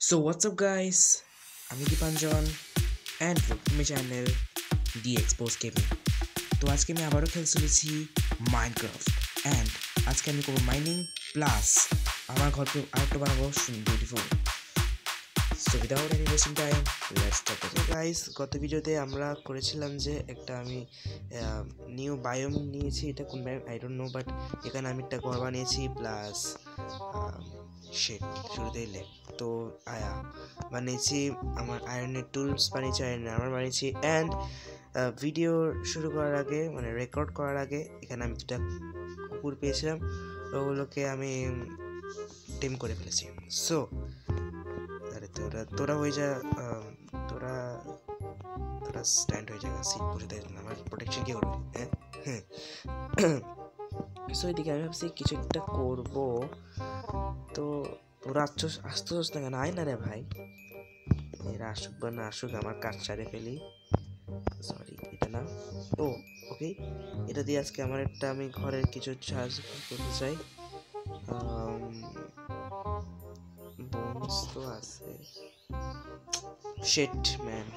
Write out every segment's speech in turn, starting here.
So what's up guys, আমি Dipanjan and welcome to my channel The Exposed Gaming। তো আজকে আমি আবারও খেলতে চলেছি মাইনক্রাফট and আজকে আমি করবো মাইনিং প্লাস আমার ঘরকে আরেকটা বানাবো beautiful. So without any wasting time, let's start it. Guys, গত ভিডিওতে আমরা করেছিলাম যে একটা আমি নিউ বায়োম নিয়েছি, এটা কোন biome I don't know, but এখানে আমি একটা ঘর বানিয়েছি প্লাস শেড শুরুতে এলে তো বানিয়েছি আমার আয়রনের টুলস বানিয়েছি, আয়রনের আর্মার বানিয়েছি অ্যান্ড ভিডিও শুরু করার আগে মানে রেকর্ড করার আগে এখানে আমি দুটা কুকুর পেয়েছিলাম, ওগুলোকে আমি টেম করে ফেলেছি। সো আরে তোরা হয়ে যা, তোরা স্ট্যান্ড হয়ে যা, সিট বসে দেয় আমার প্রোটেকশন কি করবে। হ্যাঁ সো এদিকে আমি ভাবছি কিছু একটা করবো, তো তোরা আসতেছ না কেন? আয় না রে ভাই, এরা আসুক বা না আসুক আমার কাজ সারে ফেলি। সরি এটা না, ও ওকে এটা দিয়ে আজকে আমার একটা আমি ঘরের কিছু সাহায্য করতে চাই। বোনস তো আছে, শিট ম্যান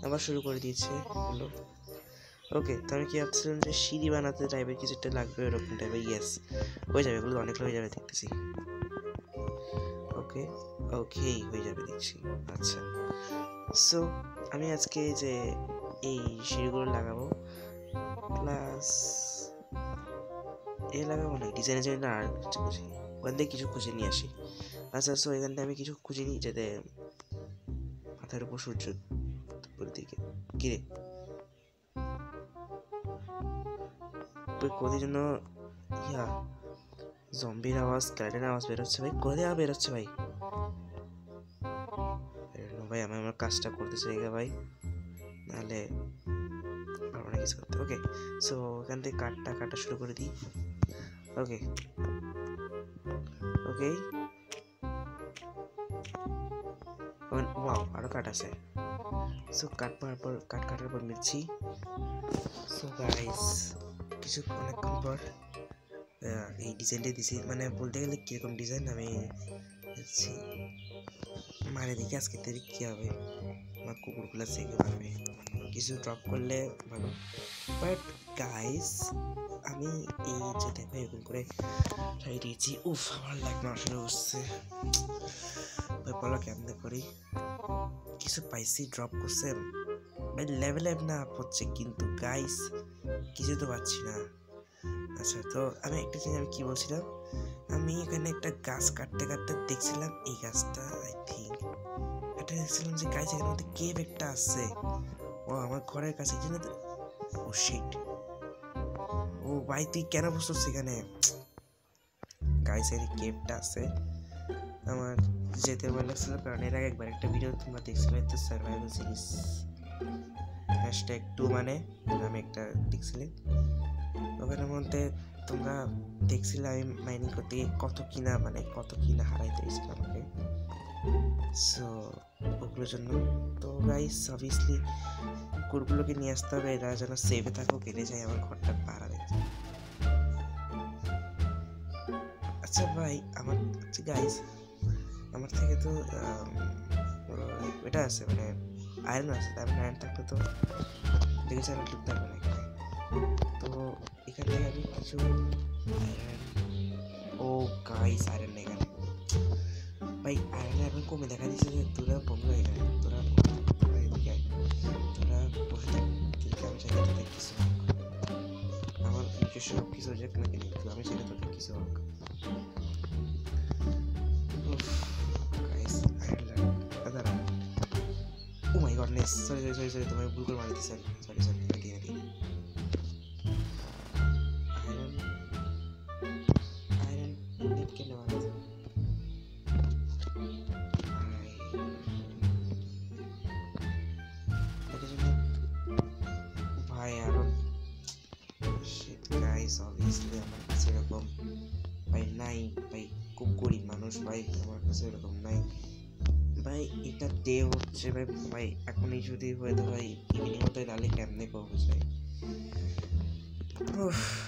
আবার শুরু করে দিয়েছে। হ্যালো ওকে, তো আমি কি ভাবছিলাম যে সিঁড়ি বানাতে টাইপের কিছু একটা লাগবে, এরকম টাইপের। ইয়েস হয়ে যাবে, এগুলো অনেক হয়ে যাবে দেখতেছি। ওকে ওকে হয়ে যাবে দেখছি। আচ্ছা সো আমি আজকে যে এই সিঁড়িগুলো লাগাবো প্লাস এ লাগাবো না, ডিজাইনের জন্য আর কিছু খুঁজি, ওখান থেকে কিছু খুঁজে নিয়ে আসি। আচ্ছা সো এখান থেকে আমি কিছু খুঁজে নিই যাতে মাথার উপর সূর্য উপর দিকে কিরে কোথায় জন্য ইয়া জম্বির আওয়াজ, স্কেলেটনের আওয়াজ বেরোচ্ছে ভাই, কোথায় বেরোচ্ছে ভাই? ভাই আমি আমার কাজটা করতে চাই ভাই, নাহলে পারবো না কিছু করতে। ওকে সো এখান থেকে কাটা শুরু করে দিই। ওকে ওকে ওয়াও আরো কাট আছে। সো কাটার পর মিলছি। সো গাইস কিছু অনেকক্ষণ পর এই ডিজাইনটা দিছি, মানে বলতে গেলে কীরকম ডিজাইন আমি দিচ্ছি মানে দেখি আজকে থেকে কী হবে, আমার কুকুরগুলো শিখে পারবে, কিছু ড্রপ করলে ভালো। বাট গাইস আমি এই যে দেখো এরকম করে ট্রাই দিয়েছি, উফ আমার লাইক শুরু হচ্ছে, বলো কেমনে করি। কিছু পাইছি ড্রপ করছে ভাই, লেভেল না হচ্ছে কিন্তু গাইস কিছু তো পাচ্ছি না। আচ্ছা তো আমি একটা জিনিস আমি কি বলছিলাম, আমি এখানে একটা গাছ কাটতে দেখছিলাম, এই গাছটা আই থিঙ্ক এটা দেখছিলাম যে গাইস এখানে মধ্যে কেভ একটা আছে। ও আমার ঘরের কাছে জন্য, ও শিট, ও ভাই তুই কেন বসছিস সেখানে? গাইস এর কেভটা আছে, আমার যেতে ভালো লাগছিল কারণ এর আগে একবার একটা ভিডিও তোমরা দেখছিলে তো সার্ভাইভাল সিরিজ #2 মানে আমি একটা দেখছিলে, ওখানের মধ্যে তোমরা দেখছিলে আমি মাইনিং করতে কত কিনা হারাইতে হয়েছিল আমাকে। সো ওগুলোর জন্য তো গাইস অবভিয়াসলি কুকুরগুলোকে নিয়ে আসতে হবে, এরা যেন সেভে থাকুক, এনে যায় আমার ঘরটা পাড়াবে। আচ্ছা ভাই আমার গাইস আমার থেকে তো এটা আছে মানে আয়রন আছে, তার মানে আয়রন থাকলে তো দেখেছি আমি ঢুকতে পারবো না এখানে। তো এখান থেকে আমি কিছু আয়রন, ও গাইস আয়রন নেই এখানে ভাই, আয়রন এখন কমে দেখা দিচ্ছে যে তোরা বন্ধু হয়ে গেল, তোরা বসে থাক, আমি চাই তোদের কিছু হোক, আমার নিজস্ব সব কিছু যাক না কিন্তু আমি চাই তোদের কিছু হোক। Oh my god, nice. Sorry, তোমায় ভুল করে মারিতে sir, sorry again. Iron ingot কেন মারছে ভাই? আরো শিট গাইস অবভিয়াসলি আমার কাছে এরকম ভাই নাই ভাই, খুব গরিব মানুষ ভাই, আমার কাছে এরকম নাই ভাই। এটা ডে হচ্ছে ভাই এখনই যদি হয়তো ভাই ইভিনিং হতে তাহলে কেমনে করবো চাই,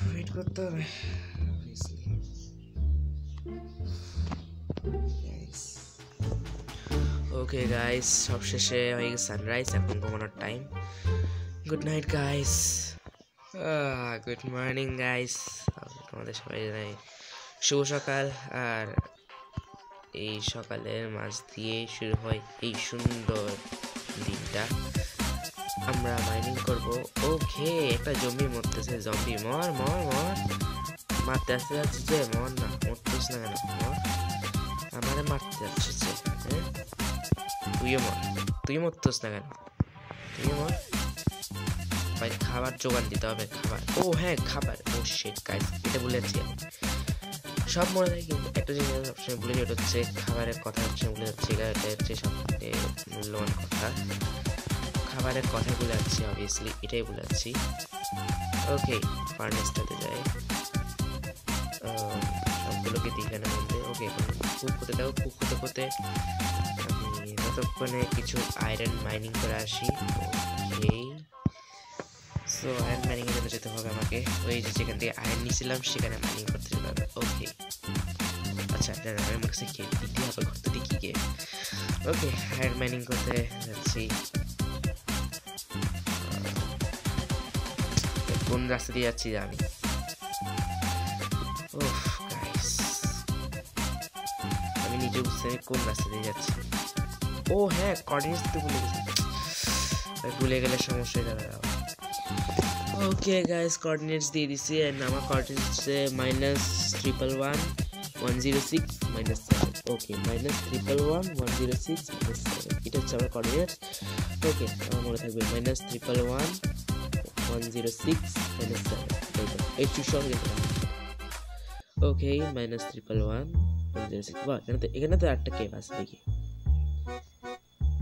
ওয়েট করতে হবে অবভিয়াসলি গাইস। ওকে গাইস, সব শেষে হয়ে গেছে সানরাইজ, এখন ঘুমানোর time. Good night guys, good morning guys, তোমাদের সবাই জানাই শুভ সকাল। আর এই সকালের মাঝ দিয়ে শুরু হয় এই সুন্দর দিনটা। আমরা মাইনিং করব। ওকে, একটা জম্বি মরতেছে, জম্বি মর মর মর, মারতে আসতে যাচ্ছে যে, মর না, মরতেছ না কেন, মর, আমারে মারতে যাচ্ছে যে, হ্যাঁ তুইও মর, তুই মরতেছ না কেন, তুইও মর। ভাই খাবার জোগান দিতে হবে, খাবার। ও হ্যাঁ খাবার, ও শিট গাইস, এটা ভুলে যাচ্ছি আমি। সব মনে থাকে কিন্তু একটা জিনিস সবসময় ভুলে যেটা হচ্ছে খাবারের কথা, সবসময় ভুলে যাচ্ছি। এটা হচ্ছে সবথেকে মূল্যবান কথা, খাবারের কথা ভুলে যাচ্ছি, অবভিয়াসলি এটাই ভুলে যাচ্ছি। ওকে, ফার্নেসটাতে যাই, সবগুলোকে দিঘানের মধ্যে। ওকে, কুক হতে দাও, কুক হতে হতে আমি ততক্ষণে কিছু আয়রন মাইনিং করে আসি। ওকে, সো আয়রন মাইনিং এর জন্য যেতে হবে আমাকে, ওই যে যেখান থেকে আয়রন নিয়েছিলাম সেখানে মাইনিং করতে যেতে হবে। ওকে, আচ্ছা আমার কাছে কে দিতে হবে, ঘুরতে দিই কি কে। ওকে, আয়রন মাইনিং করতে যাচ্ছি। কোন রাস্তা দিয়ে যাচ্ছি আমি? ওহ গাইস, আমি নিজে বুঝতে পারি কোন রাস্তা দিয়ে যাচ্ছি। ও হ্যাঁ, কোঅর্ডিনেটস তো ভুলে গেছি, ভুলে গেলে সমস্যা হয়ে যাবে। ওকে গাইস, কোঅর্ডিনেটস দিয়ে দিছি, এন্ড আমার কোঅর্ডিনেটসে -111 106 -7। ওকে, -111 106 -7, এটা হচ্ছে আমার কোঅর্ডিনেটস। ওকে, আমার মনে থাকবে -111 106 -7, এই চুষণ গেছে। ওকে, -111 106। বাহ, এখানে তো একটা কেভ আছে, দেখি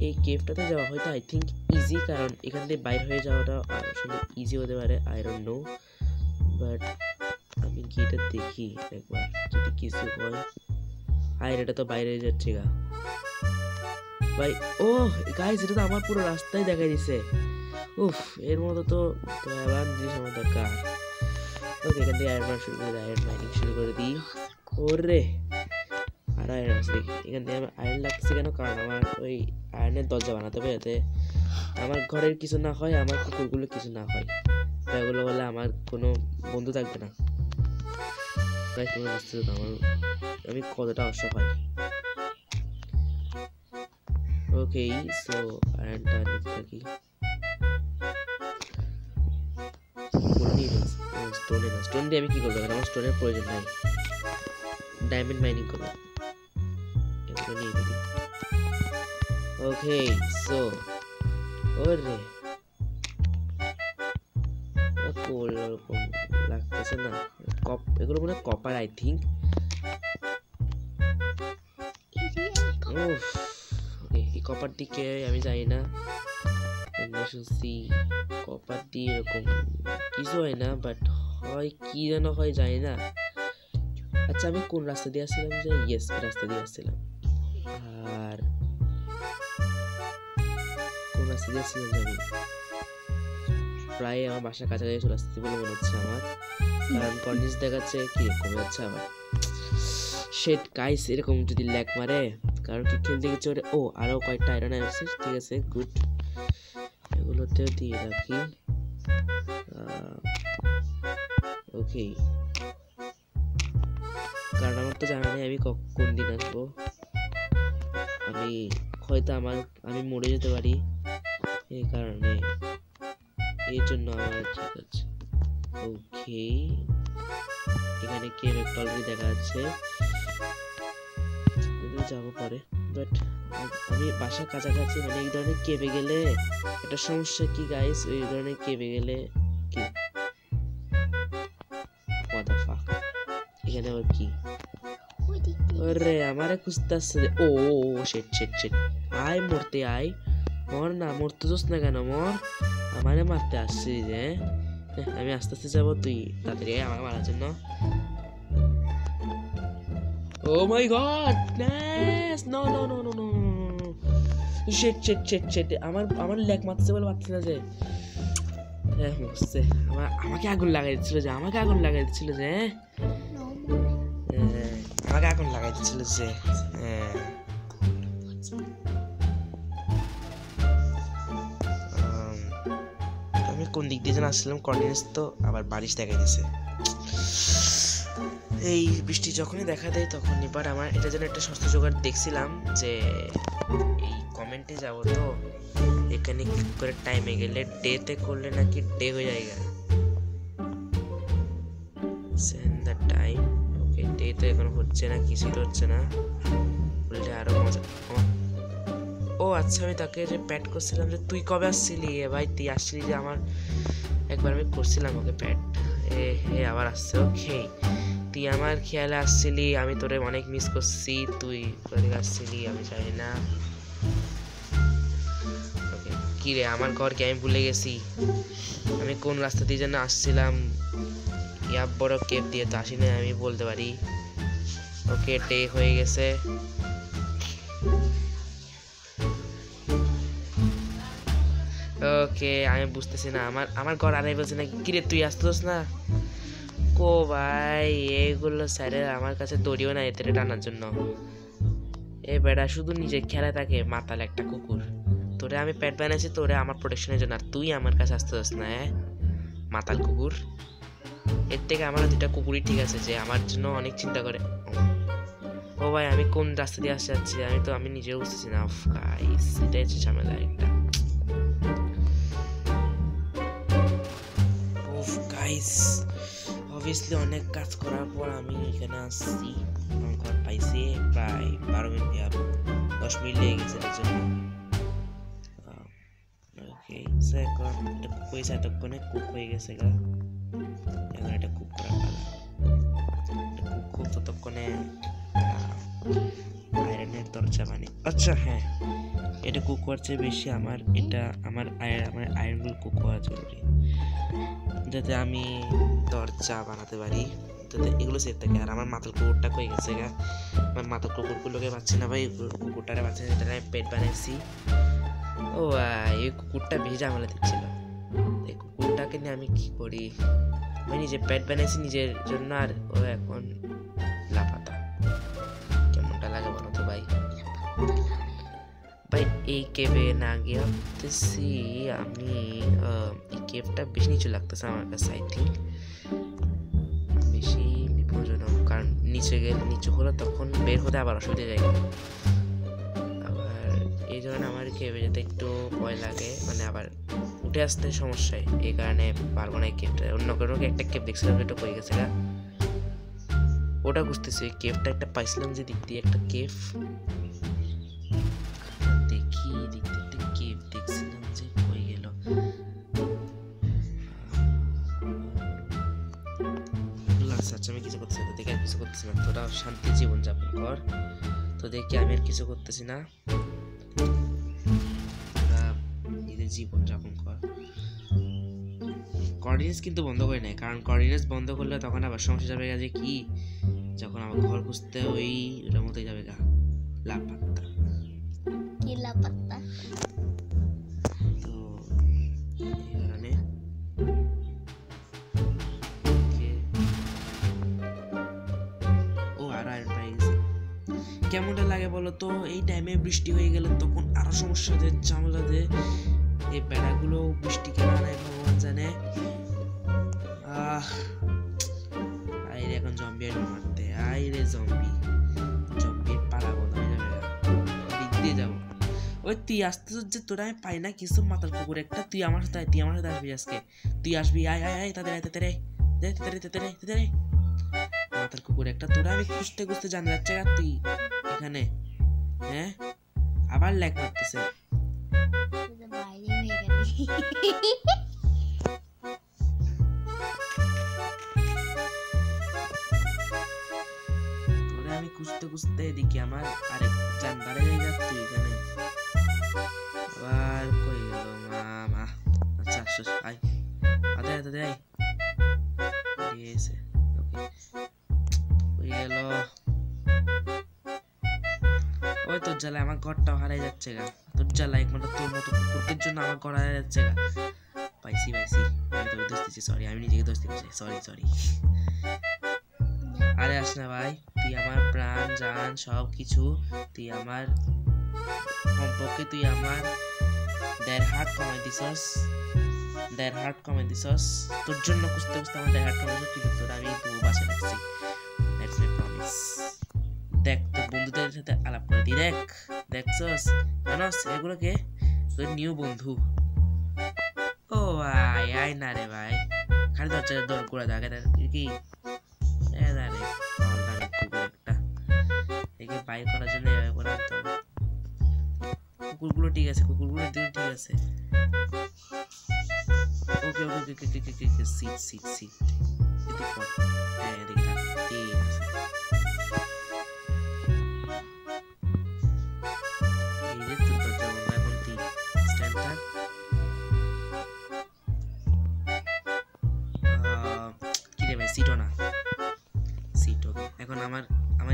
এই কেভটাতে যাওয়া হয়তো আই থিঙ্ক ইজি, কারণ এখান থেকে বাইর হয়ে যাওয়াটা আসলে ইজি হতে পারে, আই ডোন্ট নো, বাট আমি কি এটা দেখি একবার, যদি কিছু হয়। আয়, এটা তো বাইরে যাচ্ছে গা ভাই। ও গাইস, এটা তো আমার পুরো রাস্তায় দেখাই দিছে। উফ, এর মতো তো দয়াবান জিনিস আমার দরকার। ওকে, এখান থেকে আয়রন শুরু করে দিই, আয়রন মাইনিং শুরু করে দিই। ওরে, আর আয়রন আছে দেখি, এখান থেকে আমার আয়রন লাগছে কেন, কারণ আমার ওই আয়রনের দরজা বানাতে হবে, যাতে আমার ঘরের কিছু না হয়, আমার কুকুরগুলো কিছু না হয়, এগুলো বলে আমার কোনো বন্ধু থাকবে না। তাই তোমরা বুঝতে পারো আমার আমি কতটা অসহায়। ওকে, সো আয়রনটা নিতে থাকি। স্টোন দিয়ে আমি কি করবো, আমার স্টোনের প্রয়োজন নাই, ডায়মন্ড মাইনিং করবো, এগুলো নিয়ে ফেলি। ওকে, সো ওরে ওরকম লাগতেছে না, এগুলো মনে হয় কপার, আই থিঙ্ক। এই কপার দিকে আমি যাই না, শুনছি কপার দিয়ে এরকম কিছু হয় না, বাট হয় কি যেন হয়, জানি না। আচ্ছা, আমি কোন রাস্তা দিয়ে আসছিলাম, যে ইয়েস রাস্তা দিয়ে আসছিলাম, আর কোন রাস্তা দিয়ে আসছিলাম আমি প্রায় আমার বাসার কাছাকাছি চলে আসতে বলে মনে হচ্ছে আমার, কারণ কর্নিস দেখাচ্ছে কি কমে যাচ্ছে আমার। শেট গাইস, এরকম যদি ল্যাগ মারে, কারণ কি খেলতে গেছে ওরে। ও, আরো কয়েকটা আয়রন আছে, ঠিক আছে, গুড, এগুলোতে দিয়ে রাখি। ওকে, কারণ আমার তো জানা নেই আমি কোন দিন আসবো, আমি হয়তো আমি মরে যেতে পারি, এই কারণে, এই জন্য আমার ঠিক আছে। ওকে, এখানে কেভ একটা অলরেডি দেখা যাচ্ছে, যাবো পরে, বাট আমি বাসার কাছাকাছি, মানে এই ধরনের কেভে গেলে একটা সমস্যা কি গাইস, ওই ধরনের কেভে গেলে কি এখানে আবার কি, ওরে আমারে খুঁজতেছে। ও শিট শিট শিট, আয় মরতে আয়, মর না, মরতে দোস না কেন, মর, আমারে মারতে আসছি যে, আমি আস্তে আস্তে যাবো, তুই তাড়াতাড়ি আমাকে মারার জন্য। Oh my god, nice, no no no no no, shit shit shit shit, আমার ল্যাগ মারতেছে বলে পারছি না যে, আমাকে আগুন লাগাই দিচ্ছিল যে, আমাকে আগুন লাগাই দিচ্ছিল যে, আমাকে আগুন লাগাই দিচ্ছিল যে, কোন দিক দিয়ে যেন আসছিলাম, কন্টিনিউস তো আবার বারিশ দেখা দিয়েছে। এই বৃষ্টি যখনই দেখা দেয় তখনই, বাট আমার এটা যেন একটা সস্তা জোগাড় দেখছিলাম যে এই কমেন্টে যাবো তো এখানে ক্লিক করে টাইমে গেলে ডেতে করলে নাকি ডে হয়ে যায়। Send the time. Okay, day তো এখন হচ্ছে না, কিছুই তো হচ্ছে না, বললে আরো মজা। ও আচ্ছা, আমি তাকে যে প্যাড করছিলাম যে তুই কবে আসছিলি ভাই, তুই আসছিলি যে আমার, একবার আমি করছিলাম ওকে প্যাড, হে আবার আসছে। ওকে, তুই আমার খেয়ালে আসছিলি, আমি তোরে অনেক মিস করছি, তুই কোথা আসছিলি আমি জানি না। ওকে, কি রে আমার ঘর কি আমি ভুলে গেছি, আমি কোন রাস্তা দিয়ে যেন আসছিলাম, ইয়া বড় কেপ দিয়ে তো আসি না আমি বলতে পারি। ওকে, ডে হয়ে গেছে। ওকে, আমি বুঝতেছি না আমার ঘর আড়াই বলছে নাকি। কিরে তুই আসতেছ না কো ভাই, এইগুলো স্যারের আমার কাছে দড়িও না এতে টানার জন্য। এ বেড়া শুধু নিজে খেলা থাকে, মাতাল একটা কুকুর। তোরে আমি প্যাট বানাইছি তোরে আমার প্রোটেকশনের জন্য, আর তুই আমার কাছে আসতেছ না, মাতাল কুকুর। এর থেকে আমার দুটা কুকুরই ঠিক আছে যে আমার জন্য অনেক চিন্তা করে। ও ভাই, আমি কোন রাস্তা দিয়ে আসতে যাচ্ছি আমি নিজেও বুঝতেছি না। গাইস, এটাই হচ্ছে ঝামেলা একটা। গাইস, অবভিয়াসলি অনেক কাজ করার পর আমি এখানে আসছি, ঘর পাইছি প্রায় 12 মিনিট 10 মিনিট লেগে গেছে এর জন্য। ওকে, এখন এটা কুক হয়েছে, এতক্ষণে কুক হয়ে গেছে গা। এখন এটা কুক করা পালা, কুক ততক্ষণে আয়রনের দরজা বানি। আচ্ছা হ্যাঁ, এটা কুক হওয়ার চেয়ে বেশি আমার আয়রনগুলো কুক হওয়া জরুরি, যাতে আমি দরজা বানাতে পারি, যাতে এগুলো সেট থাকে। আর আমার মাথার কুকুরটা কই গেছে গা, আমার মাথার কুকুরগুলোকে পাচ্ছি না ভাই, কুকুরটারে পাচ্ছি না, যেটা আমি পেট বানাইছি। ও এই কুকুরটা বেশি ঝামেলা দিচ্ছিল, এই কুকুরটাকে নিয়ে আমি কি করি, আমি নিজে পেট বানাইছি নিজের জন্য, আর ও এখন লাফাতা। কেমনটা লাগে বলো তো ভাই। ভাই এই কেভে না গিয়ে ভাবতেছি আমি, এই কেভটা বেশি নিচু লাগতেছে আমার কাছে, আই থিঙ্ক বেশি বিপজ্জনক, কারণ নিচু হলে তখন বের হতে আবার অসুবিধা যায়। আবার এই ধরনের আমার কেভে যেতে একটু ভয় লাগে, মানে আবার উঠে আসতে সমস্যায়, এই কারণে পারবো না এই কেভটা। অন্য কোনো একটা কেভ দেখছিলাম যেটা হয়ে গেছে গা, ওটা বুঝতেছি। ওই কেভটা একটা পাইছিলাম যে দিক দিয়ে একটা কেভ, দেখি দিক দিয়ে একটা কেভ দেখছিলাম যে হয়ে গেল। আচ্ছা, আমি কিছু করতেছি না, দেখে আর কিছু করতেছি না, তোরা শান্তি জীবন যাপন কর, তো দেখি আমি আর কিছু করতেছি না, তোরা নিজের জীবন যাপন কর। কোঅর্ডিনেটস কিন্তু বন্ধ করে নেয়, কারণ কোঅর্ডিনেটস বন্ধ করলে তখন আবার সমস্যা যাবে যে কি, যখন আমার ঘর খুঁজতে ওই ওটার মতোই যাবে গা, লাপাত্তা কি লাপাত্তা। তো এই কারণে কেমনটা লাগে বলো তো, এই টাইমে বৃষ্টি হয়ে গেলে তখন আরো সমস্যা, যে ঝামেলা, যে এই বেড়াগুলো বৃষ্টি কেন আনায় ভগবান জানে। আইরে এখন জম্বি আসবে মারতে, আইরে জম্বির পাড়া বন্ধ হয়ে যাবে, দিক দিয়ে যাবো। ওই তুই আসতে যে তোরা আমি পাই না কিছু, মাথার কুকুর একটা, তুই আমার সাথে আসবি আজকে, তুই আসবি, আয় তাদের মাথার কুকুর একটা, তোরা আমি খুঁজতে জানা যাচ্ছে আর তুই এখানে, হ্যাঁ আবার ল্যাগ মারতেছে। তোরা আমি খুঁজতে এদিকে আমার আরেক জান বাড়ে যাই, তুই এখানে আবার কই গেল মা। আচ্ছা আয় আয় দিয়েছে, ওকে গেল। ওই তোর জ্বালায় আমার ঘরটাও হারাই যাচ্ছে গা, তোর জ্বালায় একমাত্র তোর মতো কুকুরদের জন্য আমার ঘর হারাই যাচ্ছে গা। পাইছি আমি তোকে দোষ দিচ্ছি, সরি, আমি নিজেকে দোষ দিচ্ছি, সরি। আরে আস না ভাই, তুই আমার প্রাণ জান সব কিছু, তুই আমার কমপক্ষে তুই আমার 1.5 হাত কমাই দিছস, ডায়ার হার্ট কমে দিছস তোর জন্য খুঁজতে খুঁজতে আমার ডায়ার হার্ট কমে দিছস কিন্তু তোর আমি তবু বাঁচে রাখছি দ্যাটস মাই প্রমিস দেখ তোর বন্ধুদের সাথে আলাপ করে দি দেখছস জানোস এগুলোকে তোর নিউ বন্ধু ও ভাই আয় না রে ভাই খালি দরজা দৌড় করে থাকে কি রে একটা একে বাই করার জন্য এভাবে করে আনতে হবে কুকুরগুলো ঠিক আছে কুকুরগুলো দিকে ঠিক আছে ওকে ওকে ওকে ওকে ওকে ওকে সিট এদিকে পড় হ্যাঁ এদিকে থাক ঠিক আছে এই যে তোর দরজা বন্ধ এখন তুই স্ট্যান্ড থাক কি রে ভাই সিটও না সিট ওকে এখন আমার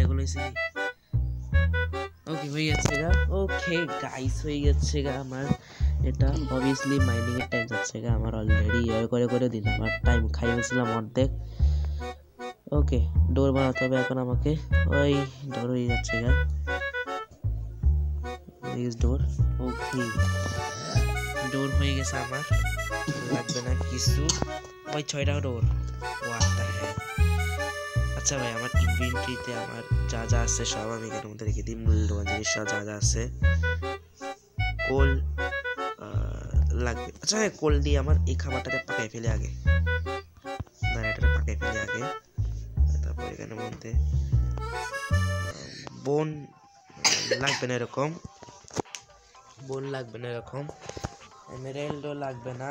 এগুলো এসে ওকে হয়ে যাচ্ছে গা ওকে গাইস হয়ে যাচ্ছে গা আমার এটা অবভিয়াসলি মাইনিং এর টাইম যাচ্ছে গা আমার অলরেডি ইয়ার করে দিন আমার টাইম খাই গেছিলাম অর্ধেক ওকে ডোর বানাতে হবে এখন আমাকে ওই ডোর হয়ে যাচ্ছে গা দিস ডোর ওকে ডোর হয়ে গেছে আমার লাগবে না কিছু ওই 6টা ডোর হোয়াট দ্য হেল আচ্ছা ভাই আমার ইনভেন্টরিতে আমার যা যা আছে সব আমি এখানের মধ্যে রেখে দিই মূল্যবান জিনিস যা যা আছে কোল লাগবে আচ্ছা কোল দিয়ে আমার এই খাবারটাতে পাকাই ফেলে আগে না এটা পাকাই ফেলে আগে তারপর এখানের মধ্যে বোন লাগবে না এরকম এমেরাল্ডও লাগবে না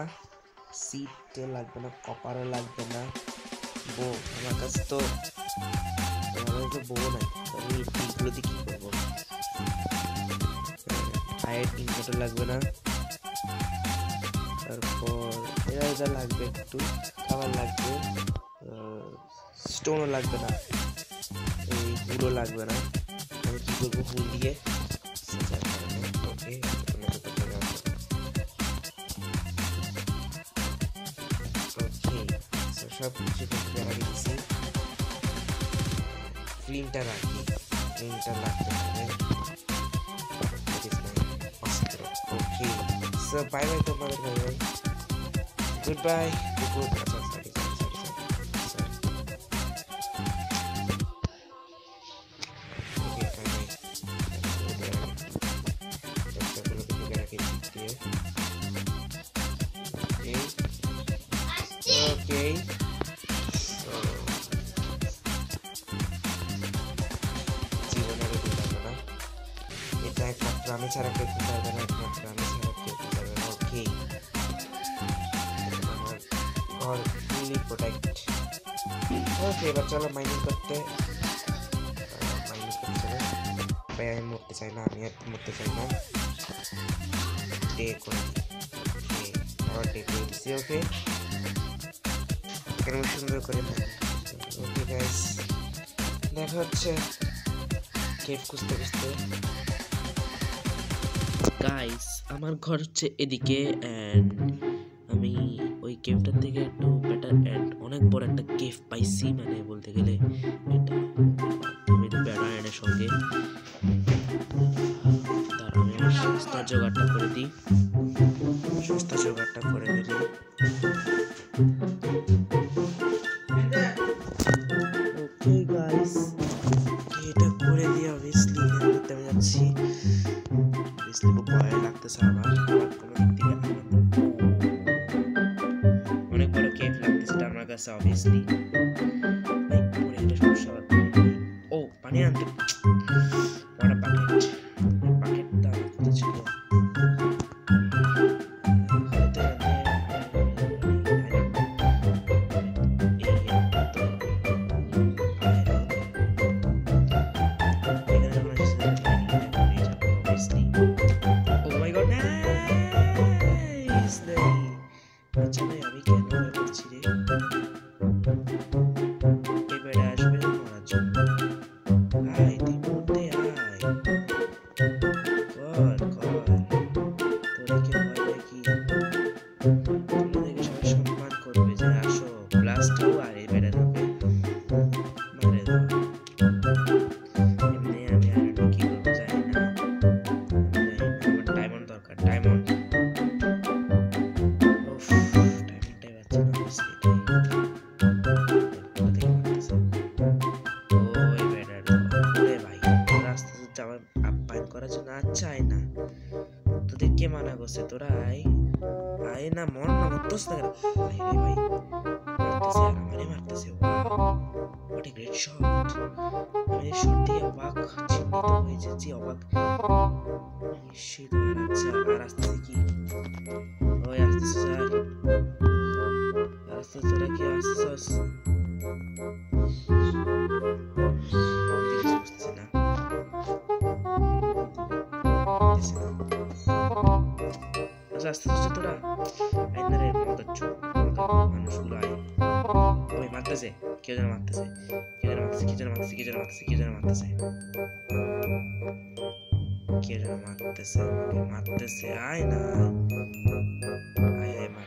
সিটও লাগবে না কপারও লাগবে না বো আমার কাছে তো বো নাই আমি এইগুলো দিয়ে কি করবো ফায়ার ইনভার্টার লাগবে না তারপর এরা লাগবে একটু খাবার লাগবে স্টোনও লাগবে না এই হুলও লাগবে না আমি কি করবো হুল দিয়ে ওকে সব কিছু রাখি দিচ্ছি ফ্লিমটা রাখি ফ্লিমটা লাগতে হবে ওকে সো বাই বাই তোমাদের ভাই গুড বাই গুড আচ্ছা সরি ওকে বাই বাই দশটাগুলো থেকে রাখি দিতে ওকে জীবনের না এটা একমাত্র আমি ছাড়া কেউ পারবে না একমাত্র আমি ছাড়া কেউ পারবে না ওকে আমার ঘর ফুলি প্রোটেক্ট ওকে এবার চলো মাইনিং করতে ভাই আমি মরতে চাই না আমি আর মরতে চাই না ডে করে দিই আবার ডে করে দিচ্ছি ওকে কেমন সুন্দর করে ওকে গাইস দেখা হচ্ছে কেভ খুঁজতে গাইস আমার ঘর হচ্ছে এদিকে এন্ড আমি ওই কেভটার থেকে একটু বেটার এন্ড অনেক বড় একটা কেভ পাইছি মানে বলতে গেলে এটা আমি তো বেটার এন্ডের সঙ্গে তার আমি সস্তা জোগাড়টা করে দিই ওকে গাইস এটা করে দিই অবভিয়াসলি করতে আমি যাচ্ছি অবভিয়াসলি খুব ভয় লাগতেছে আমার কোনো দিক থেকে অনেক বড় কেভ লাগতেছে এটা আমার কাছে অবভিয়াসলি পরে এটা সমস্যা ও পানি আনতে বড় বাকেটটা কোথায় ছিল করার জন্য আচ্ছা আয় না তোদের কে মানা করছে তোরা আয় আয় না মর না মরতোস না ভাই মারতেছে আর আমারে মারতেছে হোয়াট এ গ্রেট শট আমি এই শট দিয়ে অবাক চিহ্নিত হয়ে যাচ্ছি অবাক সে তো আচ্ছা আর আসতেছে কি ওই আসতেছে স্যার আসতে তোরা কি আসতেছস আসতেছে তোরা আইনারে মদচ্ছ মানুষগুলো আয় ওই মারতেছে কেউ যেন মারতেছে মারতেছে আয় না আয় আয় মার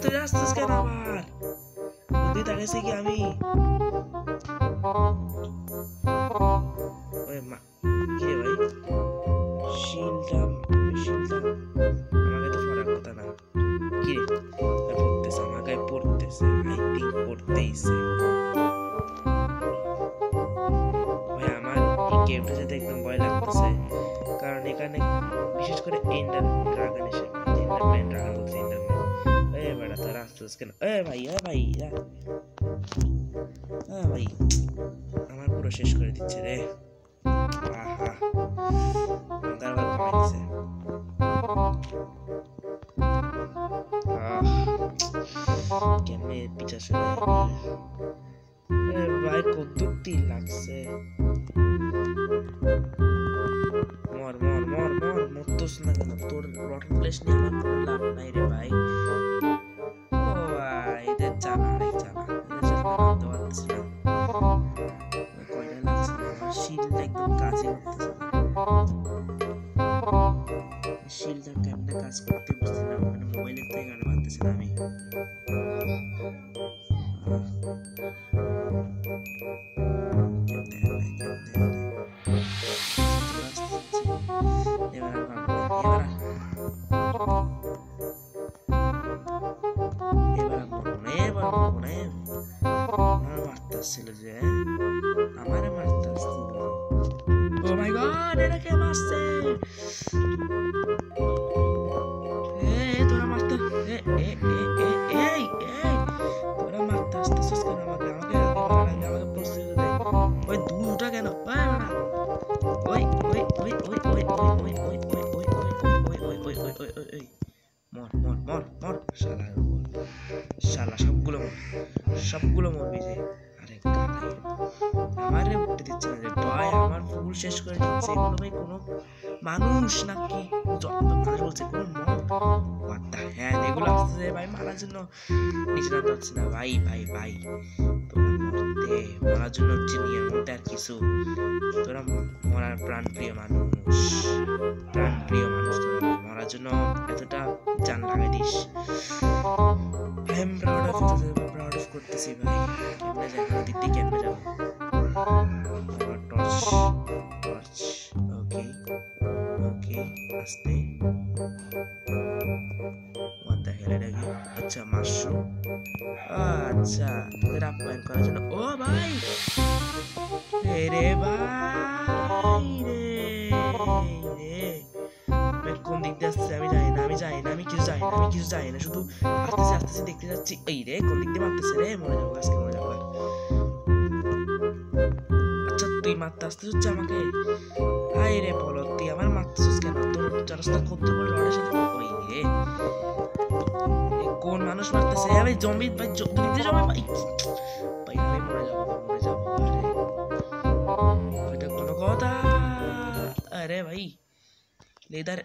তুই আসতেছিস কেন আবার তুই তাকাইছে কি আমি কিরে ভাই শিলটা আমাকে তো ফরার কথা না কিরে পড়তেছে আমাকে পড়তেছে আই থিঙ্ক পড়তেইছে ভাই আমার এই গেমটা যেতে একদম ভয় লাগতেছে কারণ এখানে বিশেষ করে ড্রাগন এসে ড্রাগন বলছে বেটা তোরা আসতেছিস কেন ভাই ভাই আমার পুরো শেষ করে দিচ্ছে রে আহা তারপর কমাই দিছে কেমনে পিছা শুনে ভাই কদ্দুর তীর লাগছে মর মরতোস না কেন তোর রটন প্লেস নিয়ে আমার কোনো লাভ নাই রে ভাই ও ভাই এদের চালা অনেক চালা নামতে পারতেছি না কয়টা লাগছে না আমার শিলটা একদম কাজে করতেছে শিলটা কেমনে কাজ করতে পারছি না মানে মোবাইলের থেকে গান পারতেছি না আমি ছিল যে আমারে মারতেছিল ও মাই গড এটা কে মারছে তোরা মারতে তোরা মারতে আসতেছিস কেন আমাকে প্রস্তুতি দে ওই দুটা কেন ওই মর শালা সবগুলো মরবি যে আরে গাধাই আমারে উঠতে দিচ্ছে না রে ভাই আমার ফুল শেষ করে দিচ্ছে এগুলো ভাই কোনো মানুষ নাকি মানুষ বলছে কোনো মত হ্যাঁ এগুলো আসছে ভাই মারার জন্য নিচে নামতে পারছি না ভাই তোরা মরার জন্য জিনিয়ার মধ্যে আর কিছু তোরা মরার প্রাণপ্রিয় মানুষ তোরা মরার জন্য এতটা জান লাগাই this I am proud of করতেছি ভাই কেমনে যাবো দিক দিয়ে কেমনে যাবো টর্চ ওকে আস্তে what the hell এটা কি আচ্ছা মাশরুম আচ্ছা তোদের আপ্যায়ন করার জন্য ও ভাই রে ভাই রে কোন দিক দিয়ে আসছে আমি জানি না আমি কিছু জানি না শুধু আস্তে দেখতে যাচ্ছি এই রে কোন দিক দিয়ে মারতেছে রে মরে যাবো আচ্ছা তুই মারতে আসতেছিস আমাকে হাই রে বলো তুই আমার মারতেছিস কেন তোর চারস্তা করতে বলে লড়ার সাথে ওই রে কোন মানুষ মারতেছে ভাই জম্বি ভাই দিতে জম্বি ভাই আমি মরে যাবো এটা কোনো কথা আরে ভাই লেদার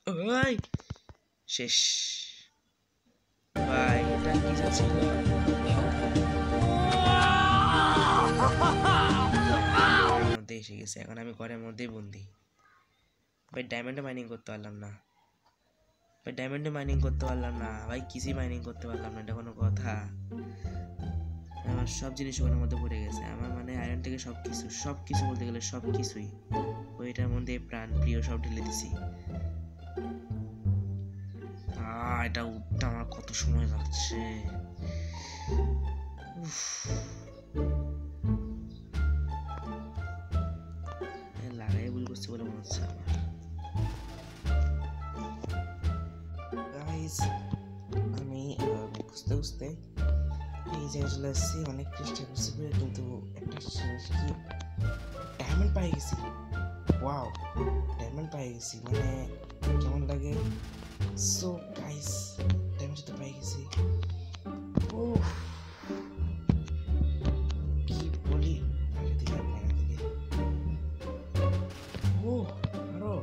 ওই শেষ ভাই এটা কি যাচ্ছিল মধ্যে এসে গেছে এখন আমি ঘরের মধ্যেই বন্দি ভাই ডায়মন্ডে মাইনিং করতে পারলাম না ভাই কিছুই মাইনিং করতে পারলাম না এটা কোনো কথা আমার সব জিনিস ওখানের মধ্যে পড়ে গেছে আমার মানে আয়রন থেকে সবকিছু বলতে গেলে সবকিছুই ওইটার মধ্যে প্রাণ প্রিয় সব ঢেলে দিছি এটা উঠতে আমার কত সময় লাগছে করছি বলে মনে হচ্ছে আমার। গাইস আমি খুঁজতে খুঁজতে এই জায়গায় চলে আসছি, অনেক চেষ্টা করছি কিন্তু একটা জিনিস কি ডায়মন্ড পাই গেছি। ওয়াও, ডায়মন্ড পাই গেছি, মানে কেমন লাগে। সো গাইস ডায়মন্ড তো পাই গেছি। কি বলি দিকে ও আরো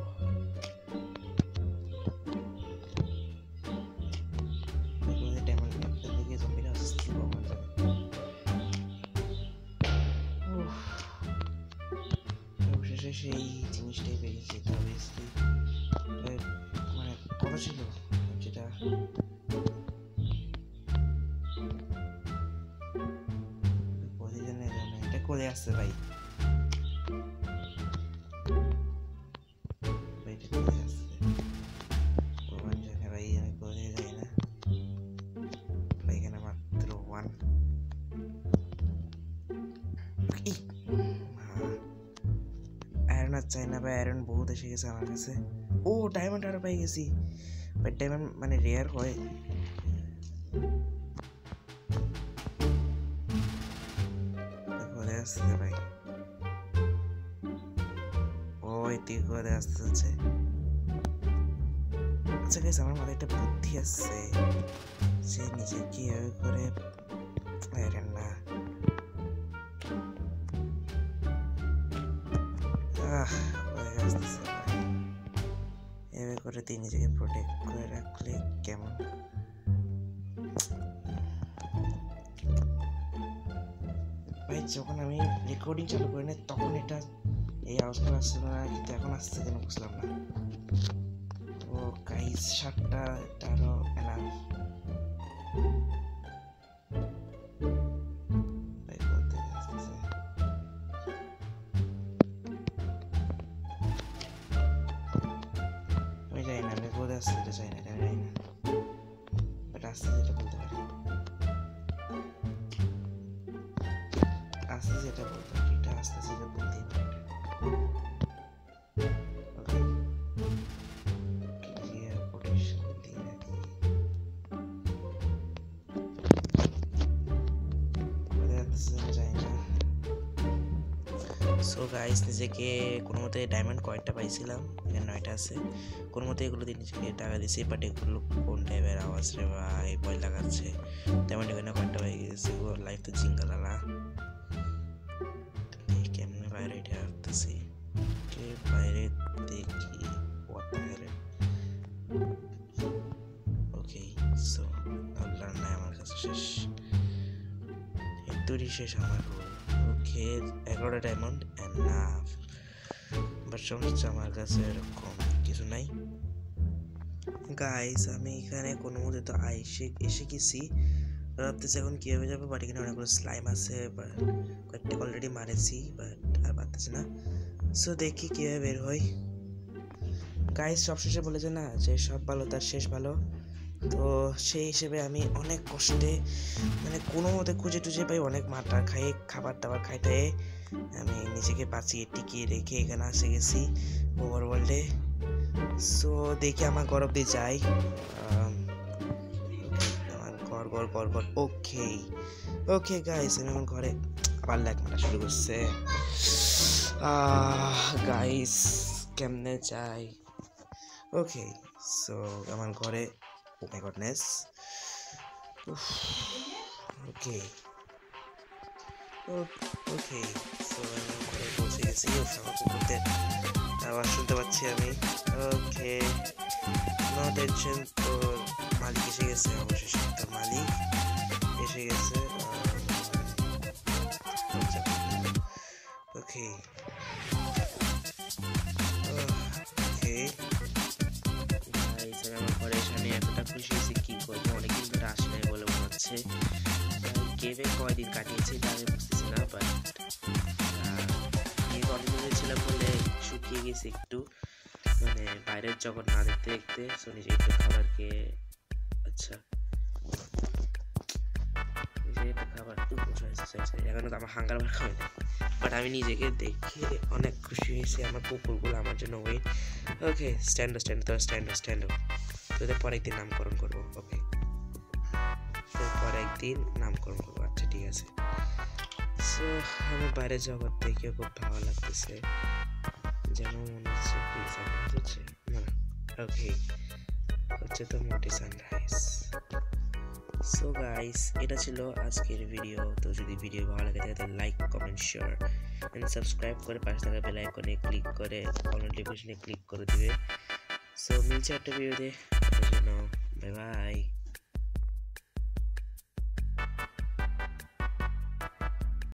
সেই জিনিসটাই পেয়েছি। অবভিয়াসলি মানে কত ছিল যেটা এটা করে আসছে ভাই, চাই না ভাই, আয়রন বহুত এসে গেছে আমার কাছে। ও ডায়মন্ড আরো পাই গেছি, বাট ডায়মন্ড মানে রেয়ার হয়। ঘরে আসছে ভাই, ও এটি ঘরে আসতেছে। আচ্ছা গাইস, আমার মাথায় একটা বুদ্ধি আসছে, সে নিজে কিভাবে করে আয়রন না এভাবে করে তুই নিজেকে প্রোটেক্ট করে রাখলে কেমন। ভাই যখন আমি রেকর্ডিং চালু করি না তখন এটা এই আওয়াজটা আসছিল না, কিন্তু এখন আসছে কেন বুঝলাম না। ও গাইস 7টা আরো এনাফ। আসতে চাই না, এটা জানি না, বাট আসতে যেটা বলতে পারি, আসতে যেটা বলতে পারি, এটা আসতে যেটা বলতেই পারি। সো গাইস নিজেকে কোনো মতে ডায়মন্ড কয়েকটা পাইছিলাম, এখানে 9টা আছে, কোনো মতে এগুলো দিয়ে নিজেকে টাকা দিয়েছি। বাট এগুলো কোন টাইপের আওয়াজ রে ভাই, ভয় লাগাচ্ছে। ডায়মন্ড এখানে কয়েকটা পাই গেছে, ও লাইফ তো জিঙ্গালালা। কেমনে বাইরে এটা আসতেছি, বাইরে দেখি ওকে। সো আল্লাহ নাই আমার কাছে শেষ, একটুই শেষ আমার রোল। ওকে 11টা ডায়মন্ড এনাফ, বাট সমস্যা আমার কাছে এরকম কিছু নাই। গাইস আমি এখানে কোনো মতে তো এসে গেছি, ভাবতেছি এখন কীভাবে যাবো। বাট এখানে অনেকগুলো স্লাইম আছে, কয়েকটা অলরেডি মারেছি, বাট আর পারতেছি না। সো দেখি কীভাবে বের হয়। গাইস সবশেষে বলেছে না যে সব ভালো তার শেষ ভালো, তো সেই হিসেবে আমি অনেক কষ্টে মানে কোনো মতে খুঁজে টুজে পাই, অনেক মাটার খাই, খাবার দাবার খাইতে আমি নিজেকে বাঁচিয়ে টিকিয়ে রেখে এখানে এসে গেছি ওভারওয়ার্ল্ডে। সো দেখি আমার ঘর অব্দি যাই, আমার ঘর। ওকে ওকে গাইস আমি আমার ঘরে, আবার ল্যাগ মারা শুরু করছে। গাইস কেমনে যাই। ওকে সো আমার ঘরে, ও মাই গডনেস। ওকে সো আমি ঘরে পৌঁছে গেছি, আমার কুকুরদের আওয়াজ শুনতে পাচ্ছি আমি। ওকে নো টেনশন, তো মালিক এসে গেছে, অবশেষে তো মালিক এসে গেছে। ওকে আমার ঘরে এসে আমি এতটা খুশি হয়েছি কি করবো, অনেকদিন ধরে আসে নাই বলে মনে হচ্ছে। গেমে কয়দিন কাটিয়েছি তা আমি বুঝতেছি না, বাট কন্টিনিউ ছিলাম বলে শুকিয়ে গেছি একটু, মানে বাইরের জগৎ না দেখতে দেখতে। সো নিজে একটু খাবার খেয়ে, আচ্ছা খাবার এখনো তো আমার হাঙ্গার বার খাবে না, বাট আমি নিজেকে দেখে অনেক খুশি হয়েছি। আমার কুকুরগুলো আমার জন্য ওয়েট। ওকে স্ট্যান্ড তোদের পরে একদিন নামকরণ করবো। ওকে পরে একদিন নামকরণ করবো। আচ্ছা ঠিক আছে। সো আমার বাইরে জগৎ দেখে খুব ভালো লাগতেছে, যেন মনে হচ্ছে না। ওকে হচ্ছে তো মোটি সানরাইজ। সো গাইস, এটা ছিল আজকের ভিডিও। তো যদি ভিডিও ভালো লাগে তাহলে like, comment, share and subscribe করে পাশে থাকা বেল আইকনে ক্লিক করে অল নোটিফিকেশনে ক্লিক করে দিবে। সো মিলছে একটা ভিডিওতে, বাই বাই।